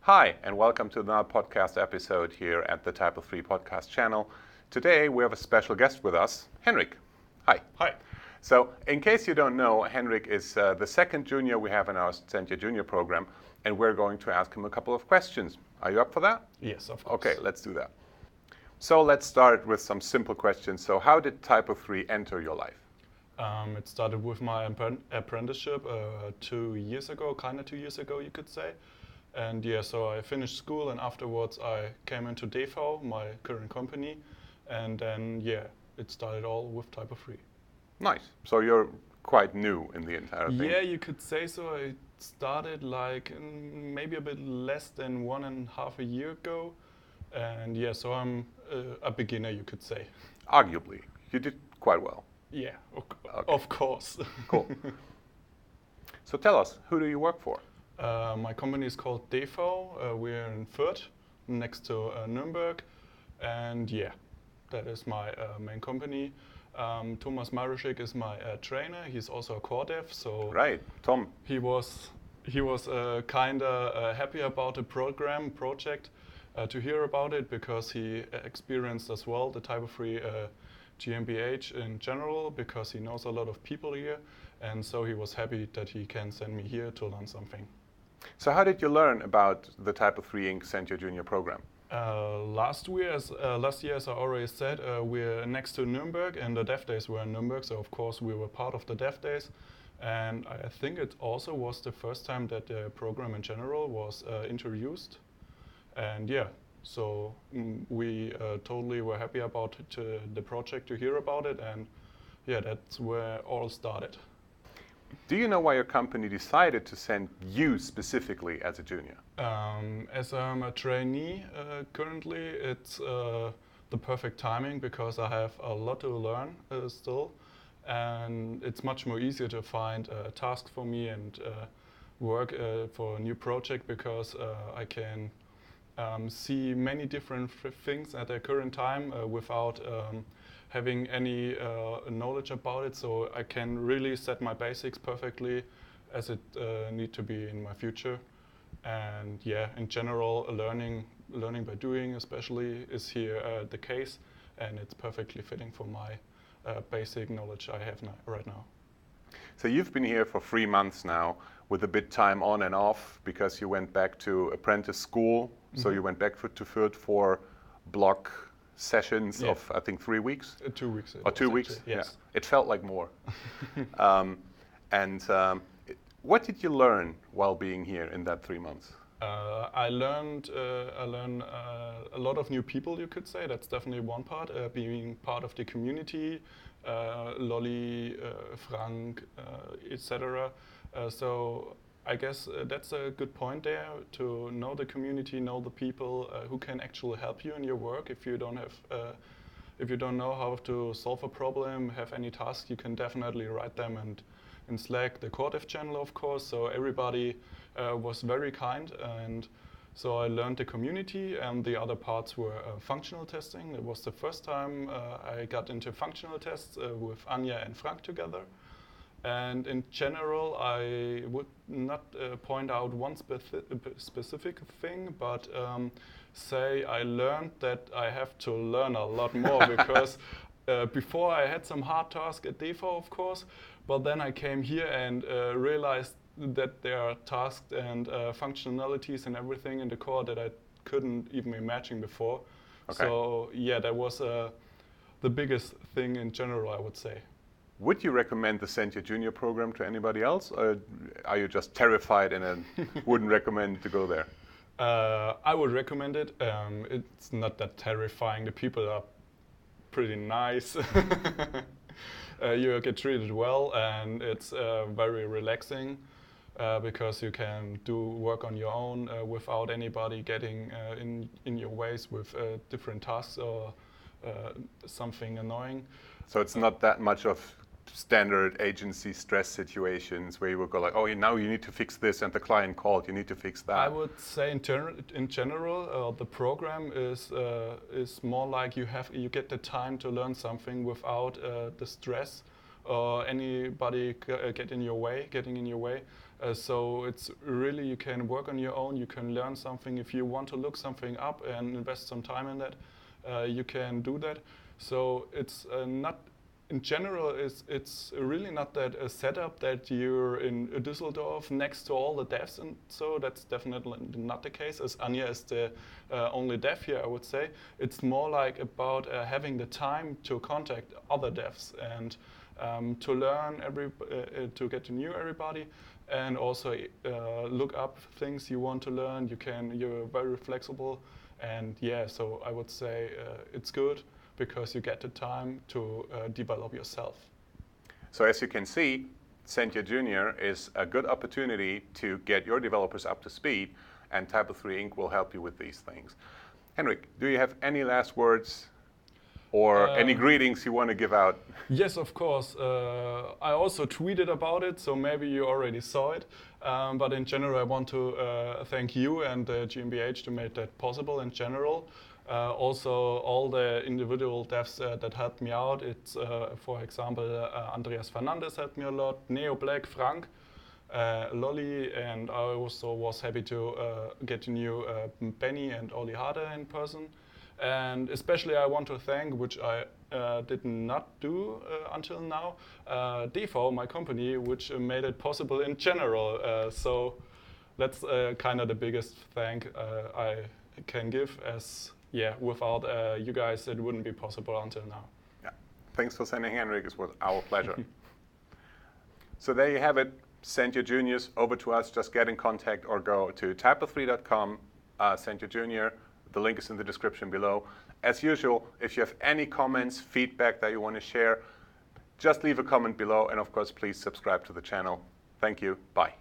Hi, and welcome to another podcast episode here at the Type of 3 podcast channel. Today we have a special guest with us, Henrik. Hi. Hi. So, in case you don't know, Henrik is the second junior we have in our Sentia Junior program, and we're going to ask him a couple of questions. Are you up for that? Yes, of course. Okay, let's do that. So let's start with some simple questions. So how did Type of 3 enter your life? It started with my apprenticeship 2 years ago, kind of 2 years ago, you could say. And yeah, so I finished school and afterwards I came into DV, my current company. And then, yeah, it started all with Type of 3. Nice. So you're quite new in the entire thing. Yeah, you could say so. I started like maybe a bit less than 1.5 years ago. And yeah, so I'm a beginner, you could say. Arguably. You did quite well. Yeah, Okay. of course. Cool. So tell us, who do you work for? My company is called DV. We're in Fürth, next to Nuremberg. And yeah, that is my main company. Thomas Maruschik is my trainer. He's also a core dev. So Right, Tom. he was kind of happy about the project to hear about it, because he experienced as well the Type of 3 GmbH in general, because he knows a lot of people here. And so he was happy that he can send me here to learn something. So how did you learn about the Type of 3 Inc. Sentia Junior program? Last year, as I already said, we're next to Nuremberg, and the Dev Days were in Nuremberg, so of course we were part of the Dev Days. And I think it also was the first time that the program in general was introduced. And yeah, so we totally were happy about the project, to hear about it, and yeah, that's where it all started. Do you know why your company decided to send you specifically as a junior? As I'm a trainee currently, it's the perfect timing, because I have a lot to learn still, and it's much more easier to find tasks for me and work for a new project, because I can see many different things at the current time without having any knowledge about it, so I can really set my basics perfectly as it need to be in my future. And yeah, in general, learning by doing especially is here the case, and it's perfectly fitting for my basic knowledge I have right now. So you've been here for 3 months now, with a bit time on and off, because you went back to apprentice school. Mm-hmm. So you went back to Fürth for block sessions of, I think, 3 weeks? 2 weeks. Or 2 weeks? Actually, yes. Yeah. It felt like more. What did you learn while being here in that 3 months? I learned a lot of new people, you could say. That's definitely one part, being part of the community, Lolly, Frank, etc. So I guess that's a good point there, to know the community, know the people who can actually help you in your work. If you don't know how to solve a problem, have any task, you can definitely write them, and in Slack, the core dev channel, of course. So everybody was very kind, and so I learned the community, and the other parts were functional testing. It was the first time I got into functional tests with Anja and Frank together. And in general, I would not point out one specific thing, but say I learned that I have to learn a lot more, because before I had some hard tasks at DV, of course, but then I came here and realized that there are tasks and functionalities and everything in the core that I couldn't even imagine before. Okay. So yeah, that was the biggest thing in general, I would say. Would you recommend the Sentia Junior program to anybody else, or are you just terrified and wouldn't recommend to go there? I would recommend it. It's not that terrifying. The people are pretty nice. You get treated well, and it's very relaxing, because you can do work on your own without anybody getting in your ways with different tasks or something annoying. So it's not that much of standard agency stress situations where you would go like, oh, now you need to fix this, and the client called, you need to fix that. I would say in general, the program is more like you get the time to learn something without the stress or anybody getting in your way. So it's really, you can work on your own, you can learn something. If you want to look something up and invest some time in that, you can do that. So it's not, in general, it's really not that a setup that you're in Düsseldorf next to all the devs, and so that's definitely not the case, as Anja is the only dev here, I would say. It's more like about having the time to contact other devs and to learn to get to know everybody, and also look up things you want to learn. You're very flexible, and yeah, so I would say it's good because you get the time to develop yourself. So as you can see, Sentia Junior is a good opportunity to get your developers up to speed, and Typo 3 Inc. will help you with these things. Henrik, do you have any last words or any greetings you want to give out? Yes, of course. I also tweeted about it, so maybe you already saw it. But in general, I want to thank you and GmbH to make that possible in general. Also, all the individual devs that helped me out. It's, for example, Andreas Fernandez helped me a lot, Neo Black, Frank, Lolly, and I also was happy to get to know Benny and Oli Harder in person. And especially I want to thank, which I did not do until now, Devo, my company, which made it possible in general. So that's kind of the biggest thank I can give, as yeah, without you guys, it wouldn't be possible until now. Yeah. Thanks for sending Henrik. It was our pleasure. So there you have it. Send your juniors over to us. Just get in contact or go to typo3.com, send your junior. The link is in the description below. As usual, if you have any comments, feedback that you want to share, just leave a comment below. And of course, please subscribe to the channel. Thank you. Bye.